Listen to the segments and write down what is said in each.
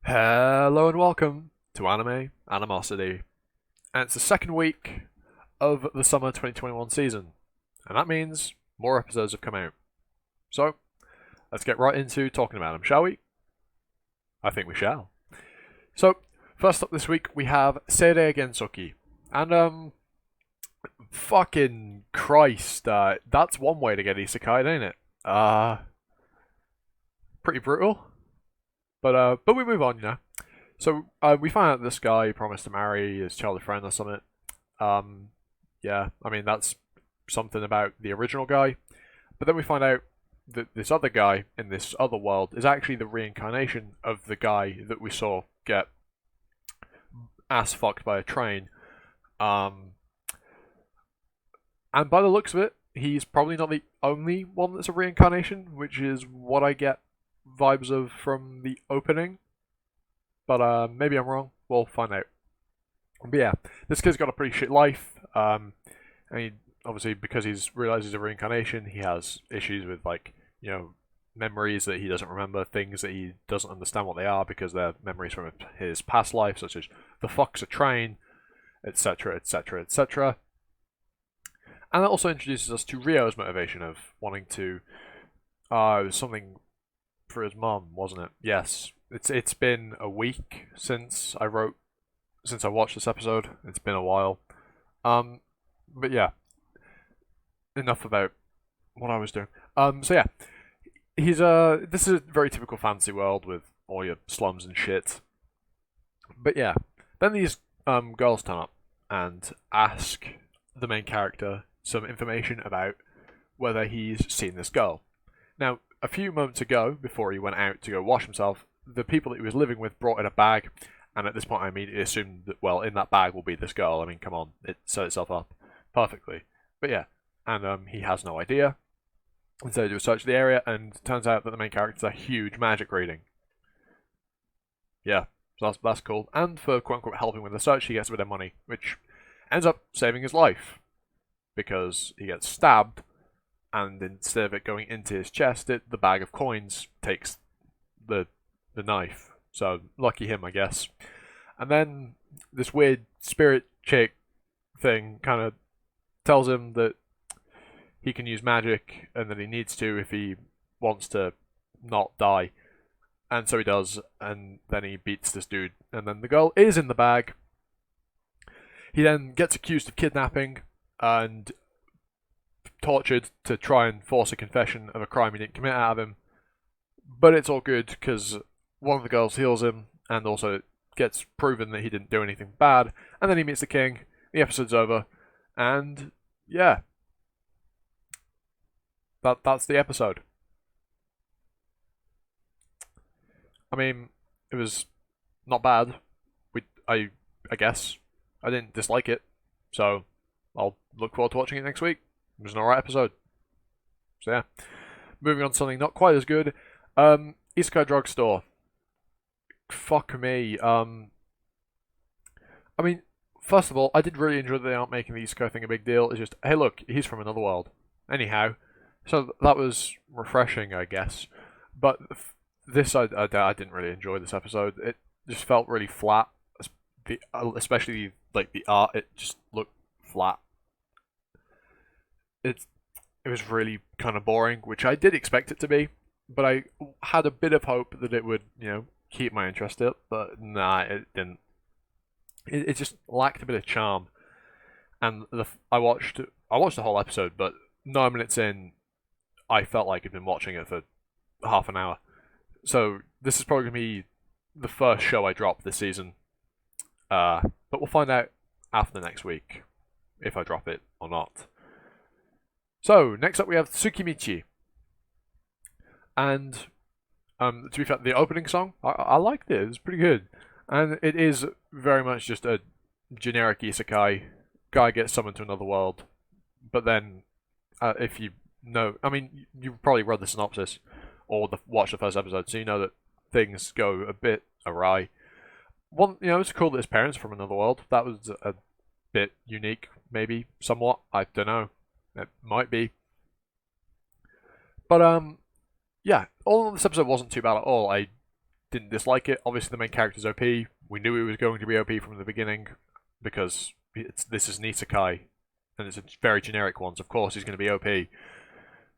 Hello and welcome to Anime Animosity. And it's the second week of the summer 2021 season. And that means more episodes have come out. So, let's get right into talking about them, shall we? I think we shall. So, first up this week we have seirei gensouki. And fucking Christ, that's one way to get isekai, ain't it? Pretty brutal. But we move on, you know. So we find out this guy promised to marry his childhood friend or something. Um, yeah, I mean that's something about the original guy. But then we find out that this other guy in this other world is actually the reincarnation of the guy that we saw get ass fucked by a train. Um, and by the looks of it, he's probably not the only one that's a reincarnation, which is what I get vibes of from the opening. But maybe I'm wrong. We'll find out. But yeah, this kid's got a pretty shit life. And he, obviously, because he's realized he's a reincarnation, he has issues with memories that he doesn't remember, things that he doesn't understand what they are because they're memories from his past life, such as the fuck's a train, etc., etc., etc. And that also introduces us to Ryo's motivation of wanting to. It was something for his mum, wasn't it? Yes. It's been a week since I watched this episode. It's been a while. But yeah, enough about what I was doing. So yeah, he's this is a very typical fantasy world with all your slums and shit. But yeah, then these girls turn up and ask the main character some information about whether he's seen this girl. Now, a few moments ago, before he went out to go wash himself, the people that he was living with brought in a bag, and at this point I immediately assumed that, well, in that bag will be this girl. I mean, come on, it set itself up perfectly. But yeah, and he has no idea. And so they do a search of the area, and it turns out that the main character is a huge magic reading. Yeah, so that's cool. And for quote-unquote helping with the search, he gets a bit of money, which ends up saving his life, because he gets stabbed, and instead of it going into his chest, the bag of coins takes the knife. So lucky him, I guess. And then this weird spirit chick thing kind of tells him that he can use magic and that he needs to if he wants to not die. And so he does, and then he beats this dude. And then the girl is in the bag. He then gets accused of kidnapping and tortured to try and force a confession of a crime he didn't commit out of him. But it's all good because one of the girls heals him, and also it gets proven that he didn't do anything bad. And then he meets the king. The episode's over, and yeah, that's the episode. I mean, it was not bad. I guess I didn't dislike it, so I'll look forward to watching it next week. It was an alright episode. So yeah, moving on to something not quite as good. Isekai Drugstore. Fuck me. I mean, first of all, I did really enjoy that they aren't making the Isekai thing a big deal. It's just, hey, look, he's from another world. Anyhow, so that was refreshing, I guess. But this, I didn't really enjoy this episode. It just felt really flat. Especially like the art, it just looked flat. It it was really kind of boring, which I did expect it to be. But I had a bit of hope that it would, keep my interest up. But nah, it didn't. It just lacked a bit of charm. And I watched the whole episode, but 9 minutes in, I felt like I'd been watching it for half an hour. So this is probably gonna be the first show I drop this season. But we'll find out after the next week if I drop it or not. So next up we have Tsukimichi, and to be fair, the opening song I liked it. It was pretty good, and it is very much just a generic isekai. Guy gets summoned to another world, but then if you know, I mean, you've probably read the synopsis or watched the first episode, so you know that things go a bit awry. It's cool that his parents are from another world. That was a bit unique, maybe somewhat. I don't know. It might be, but yeah. All of this episode wasn't too bad at all. I didn't dislike it. Obviously, the main character's OP. We knew it was going to be OP from the beginning because this is an isekai, and it's a very generic one. So of course, he's going to be OP.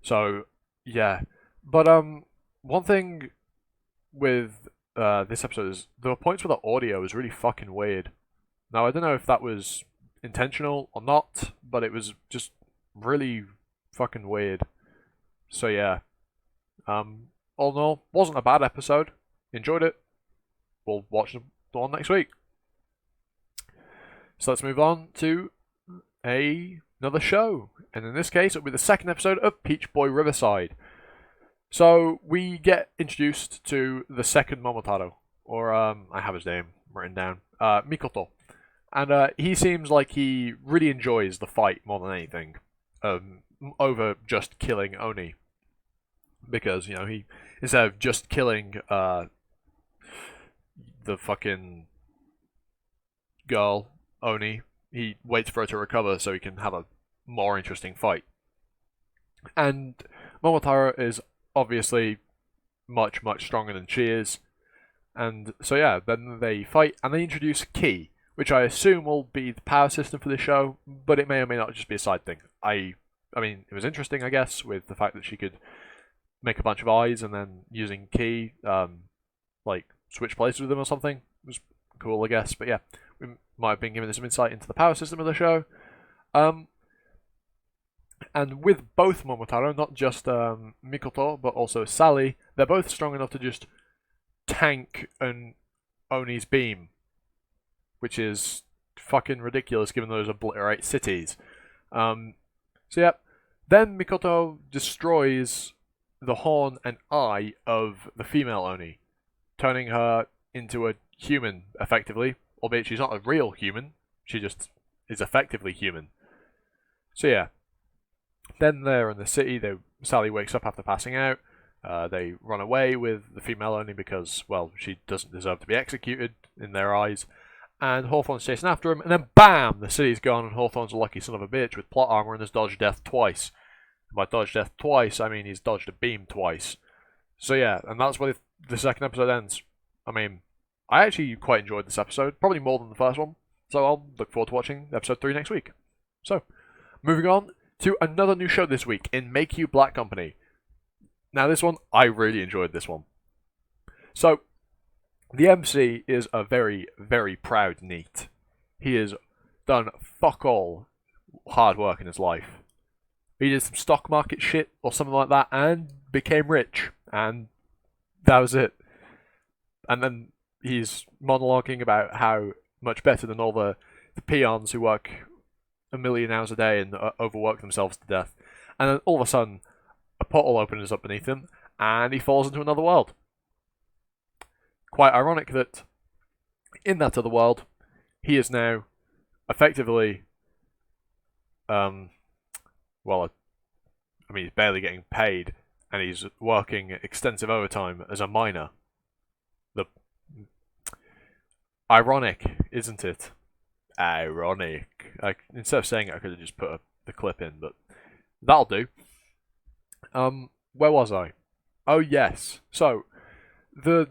So yeah, but one thing with this episode is there were points where the audio was really fucking weird. Now I don't know if that was intentional or not, but it was just really fucking weird. So yeah, all in all, wasn't a bad episode. Enjoyed it. We'll watch the one next week. So let's move on to another show, and in this case, it'll be the second episode of Peach Boy Riverside. So we get introduced to the second Momotaro, or I have his name written down, Mikoto, and he seems like he really enjoys the fight more than anything, over just killing Oni, because he instead of just killing the fucking girl Oni, he waits for her to recover so he can have a more interesting fight. And Momotaro is obviously much stronger than she is, and so yeah, then they fight and they introduce Ki, which I assume will be the power system for the show, but it may or may not just be a side thing. I mean, it was interesting, I guess, with the fact that she could make a bunch of eyes and then using Ki, like switch places with them or something. It was cool, I guess, but yeah, we might have been given some insight into the power system of the show. And with both Momotaro, not just Mikoto, but also Sally, they're both strong enough to just tank an Oni's beam, which is fucking ridiculous given those obliterate cities. So yeah, then Mikoto destroys the horn and eye of the female Oni, turning her into a human, effectively, albeit she's not a real human, she just is effectively human. So yeah, then they're in the city, Sally wakes up after passing out, they run away with the female Oni because, well, she doesn't deserve to be executed in their eyes, and Hawthorne's chasing after him, and then BAM! The city's gone and Hawthorne's a lucky son of a bitch with plot armor and has dodged death twice. And by dodged death twice, I mean he's dodged a beam twice. So yeah, and that's where the second episode ends. I mean, I actually quite enjoyed this episode, probably more than the first one, so I'll look forward to watching episode 3 next week. So, moving on to another new show this week in Meikyuu Black Company. Now this one, I really enjoyed this one. So, the MC is a very proud NEET. He has done fuck all hard work in his life. He did some stock market shit or something like that and became rich, and that was it. And then he's monologuing about how much better than all the peons who work a million hours a day and overwork themselves to death. And then all of a sudden, a portal opens up beneath him, and he falls into another world. Quite ironic that in that other world, he is now effectively, he's barely getting paid, and he's working extensive overtime as a miner. Ironic, isn't it? Ironic. Instead of saying it, I could have just put the clip in, but that'll do. Where was I? Oh yes. So, the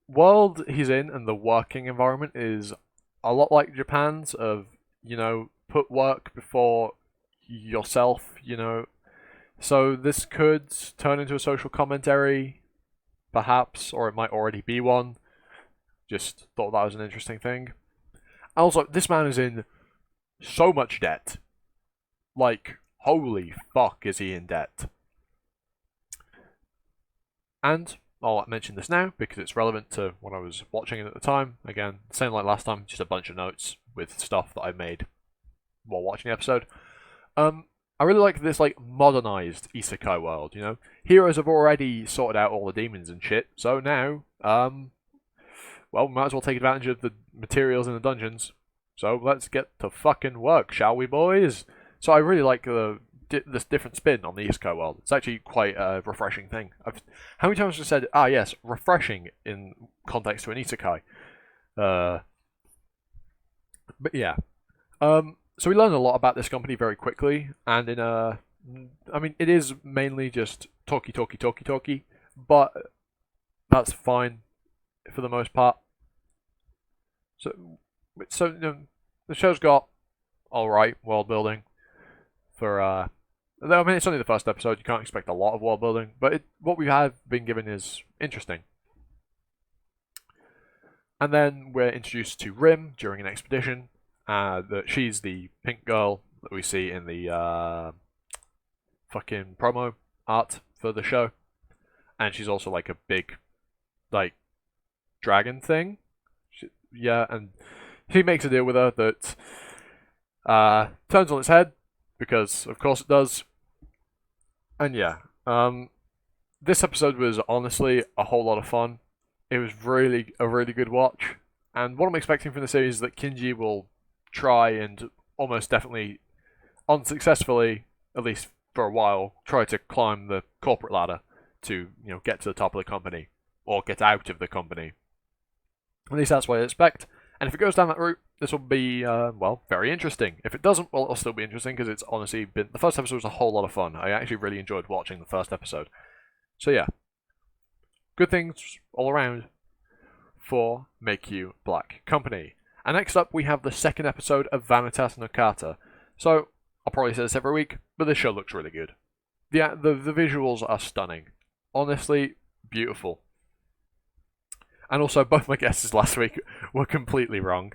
world he's in and the working environment is a lot like Japan's of, put work before yourself, So this could turn into a social commentary, perhaps, or it might already be one. Just thought that was an interesting thing. Also, this man is in so much debt. Like, holy fuck is he in debt. And I'll mention this now because it's relevant to what I was watching at the time. Again, same like last time, just a bunch of notes with stuff that I made while watching the episode. I really like this modernized isekai world, Heroes have already sorted out all the demons and shit, so now, we might as well take advantage of the materials in the dungeons. So let's get to fucking work, shall we, boys? So I really like this different spin on the isekai world. It's actually quite a refreshing thing. How many times have I said, yes, refreshing in context to an isekai? But yeah. So we learn a lot about this company very quickly, and it is mainly just talky, but that's fine. for the most part. So the show's got alright world building for I mean, it's only the first episode. You can't expect a lot of world building, but what we have been given is interesting. And then we're introduced to Rim during an expedition. That she's the pink girl that we see in the fucking promo art for the show, and she's also like a big, like, dragon thing. And he makes a deal with her that turns on its head, because of course it does. And this episode was honestly a whole lot of fun. It was really a really good watch, and what I'm expecting from the series is that Kinji will try and almost definitely, unsuccessfully, at least for a while, try to climb the corporate ladder to get to the top of the company, or get out of the company. At least that's what I expect. And if it goes down that route, this will be, very interesting. If it doesn't, well, it'll still be interesting, because it's honestly been... The first episode was a whole lot of fun. I actually really enjoyed watching the first episode. So yeah. Good things all around for Meikyuu Black Company. And next up, we have the second episode of Vanitas no Carte. So, I'll probably say this every week, but this show looks really good. The visuals are stunning. Honestly, beautiful. And also, both my guesses last week were completely wrong.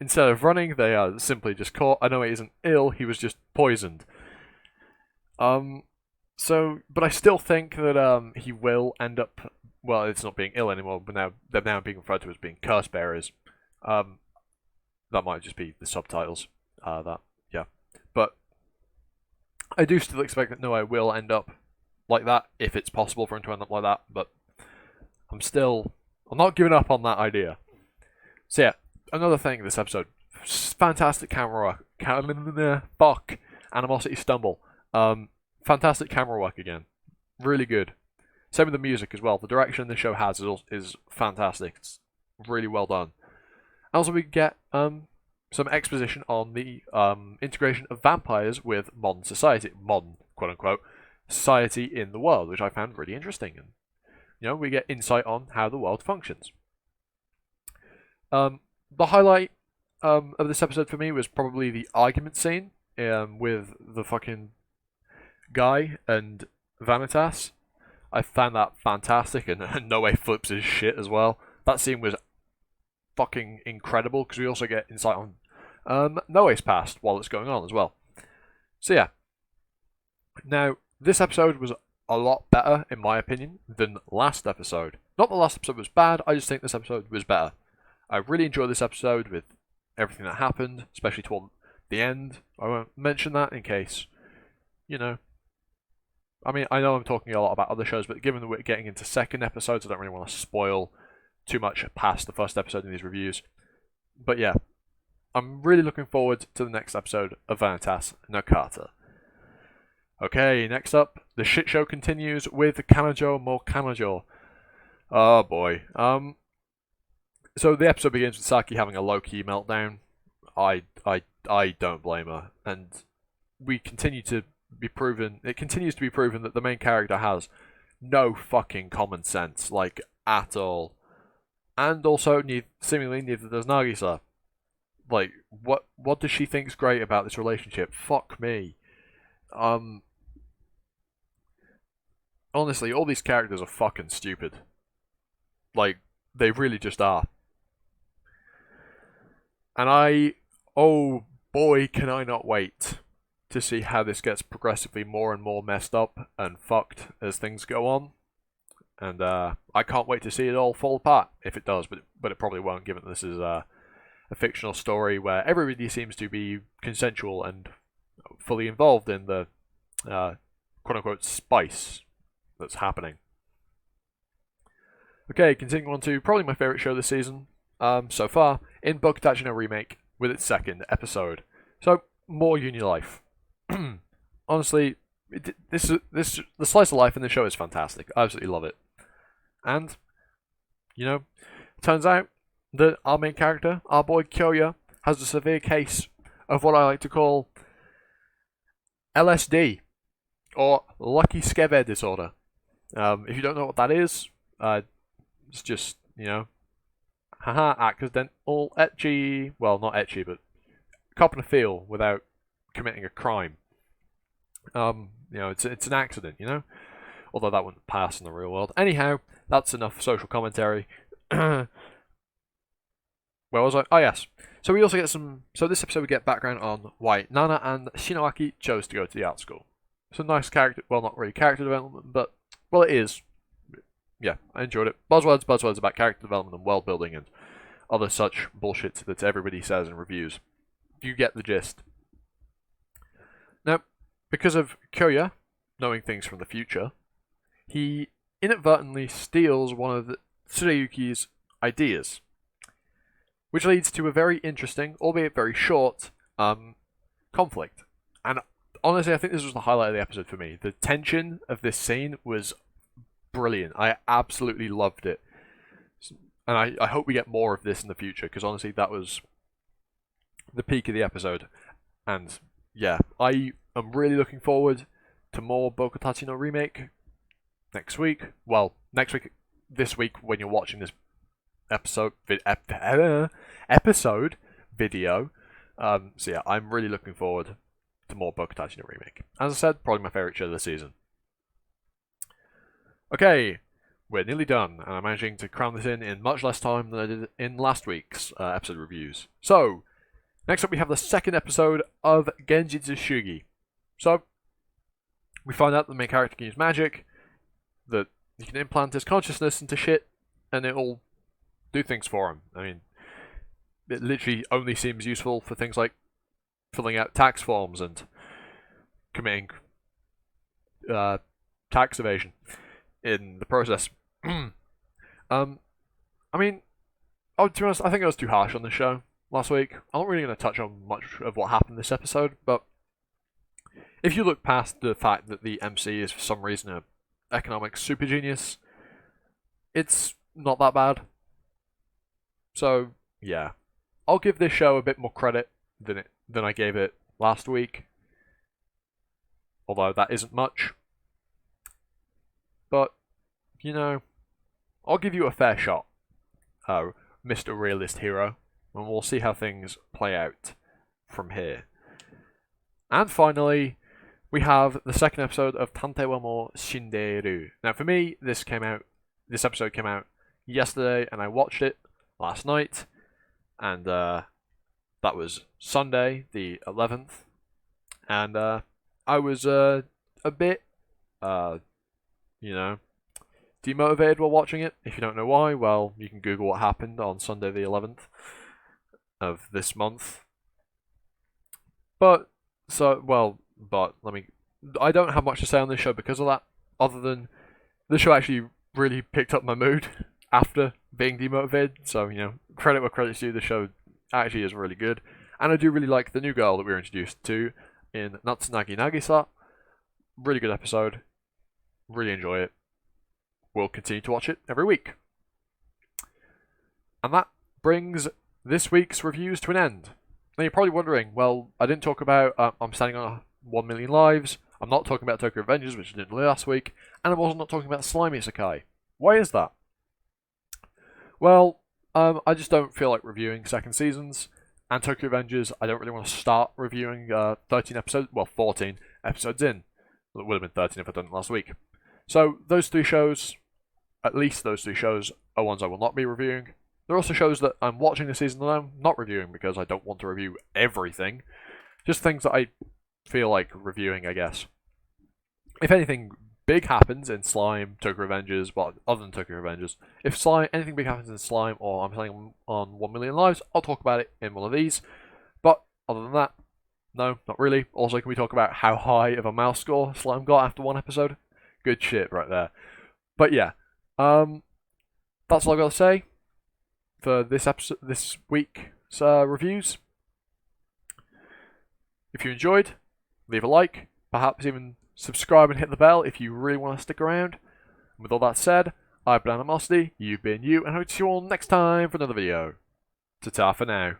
Instead of running, they are simply just caught. I know he isn't ill, he was just poisoned. But I still think that he will end up... Well, it's not being ill anymore, but they're now being referred to as being curse bearers. That might just be the subtitles. But I do still expect that Noah will end up like that, if it's possible for him to end up like that, but I'm not giving up on that idea. So yeah, another thing this episode, fantastic camera work. Animosity stumble. Fantastic camera work again. Really good. Same with the music as well. The direction the show has is fantastic. It's really well done. Also, we get some exposition on the integration of vampires with modern society, modern quote unquote society in the world, which I found really interesting. And we get insight on how the world functions. The highlight of this episode for me was probably the argument scene with the fucking guy and Vanitas. I found that fantastic, and No Way flips his shit as well. That scene was fucking incredible, because we also get insight on Noe's past while it's going on as well. So yeah. Now, this episode was a lot better, in my opinion, than last episode. Not that last episode was bad, I just think this episode was better. I really enjoyed this episode with everything that happened, especially toward the end. I won't mention that in case, I mean, I know I'm talking a lot about other shows, but given that we're getting into second episodes, I don't really want to spoil too much past the first episode in these reviews. But yeah, I'm really looking forward to the next episode of Vanitas no Carte. Okay, next up, the shit show continues with Kanojo more Kanojo. Oh boy. So the episode begins with Saki having a low-key meltdown. I don't blame her, and it continues to be proven that the main character has no fucking common sense, like, at all. And also, seemingly neither does Nagisa. Like, what does she think's great about this relationship? Fuck me. Honestly, all these characters are fucking stupid. Like, they really just are. And oh boy, can I not wait to see how this gets progressively more and more messed up and fucked as things go on. And I can't wait to see it all fall apart, if it does, but it probably won't, given that this is a fictional story where everybody seems to be consensual and fully involved in the quote-unquote spice that's happening. Okay, continuing on to probably my favourite show this season so far, in Bokutachi no Remake, with its second episode. So, more uni life. Honestly, the slice of life in the show is fantastic. I absolutely love it. And, it turns out that our main character, our boy Kyoya, has a severe case of what I like to call LSD, or Lucky Skeve disorder. If you don't know what that is, it's just you know, haha, accidental etchy. Well, not etchy, but copping a feel without committing a crime. You know, it's an accident, you know? Although that wouldn't pass in the real world. Anyhow, that's enough social commentary. Where was I? Oh, yes. So we also get some... So this episode we get background on why Nana and Shinoaki chose to go to the art school. Some nice character... Well, not really character development, but... Well, it is. Yeah, I enjoyed it. Buzzwords about character development and world building and other such bullshit that everybody says in reviews. You get the gist. Now, because of Kyoya knowing things from the future, he inadvertently steals one of the Tsureyuki's ideas, which leads to a very interesting, albeit very short, conflict. And honestly, I think this was the highlight of the episode for me. The tension of this scene was brilliant. I absolutely loved it. And I hope we get more of this in the future, because honestly, that was the peak of the episode. And yeah, I am really looking forward to more Bokutachi no remake next week. Well, next week, this week when you're watching this episode video. So yeah, I'm really looking forward to more Bokutachi no remake. As I said, probably my favourite show of the season. Okay, we're nearly done, and I'm managing to cram this in much less time than I did in last week's episode reviews. So, next up we have the second episode of Genjitsu Shugi. So, we find out the main character can use magic, that he can implant his consciousness into shit, and it'll do things for him. I mean, it literally only seems useful for things like filling out tax forms and committing tax evasion in the process. I mean, to be honest, I think I was too harsh on the show last week. I'm not really going to touch on much of what happened this episode, but if you look past the fact that the MC is for some reason an economic super genius, it's not that bad. So, yeah. I'll give this show a bit more credit than I gave it last week. Although that isn't much. But, you know, I'll give you a fair shot, Mr. Realist Hero, and we'll see how things play out from here. And finally, we have the second episode of Tantei wa mo shindeiru. Now, for me, this episode came out yesterday, and I watched it last night, and that was Sunday, the 11th, and I was a bit, you know, demotivated while watching it. If you don't know why, well, you can Google what happened on Sunday the 11th of this month. But I don't have much to say on this show because of that, other than the show actually really picked up my mood after being demotivated. So, you know, credit where credit's due, the show actually is really good. And I do really like the new girl that we were introduced to in Natsunagi Nagisa. Really good episode. Really enjoy it. We'll continue to watch it every week. And that brings this week's reviews to an end. Now you're probably wondering, well, I didn't talk about I'm Standing on 1 Million Lives, I'm not talking about Tokyo Revengers, which I didn't last week, and I'm also not talking about Slime Isekai. Why is that? Well, I just don't feel like reviewing second seasons, and Tokyo Revengers, I don't really want to start reviewing 14 episodes in. Well, it would have been 13 if I'd done it last week. So those three shows, at least those three shows, are ones I will not be reviewing. There are also shows that I'm watching this season that I'm not reviewing because I don't want to review everything. Just things that I feel like reviewing, I guess. If anything big happens in Slime, Tokyo Revengers, well, other than Tokyo Revengers, if anything big happens in Slime or I'm Standing on 1 Million Lives, I'll talk about it in one of these. But other than that, no, not really. Also, can we talk about how high of a mouse score Slime got after one episode? Good shit right there. But yeah, that's all I've got to say for this week's reviews. If you enjoyed, leave a like, perhaps even subscribe and hit the bell if you really want to stick around. And with all that said, I've been Animosity, you've been you, and I hope to see you all next time for another video. Ta-ta for now.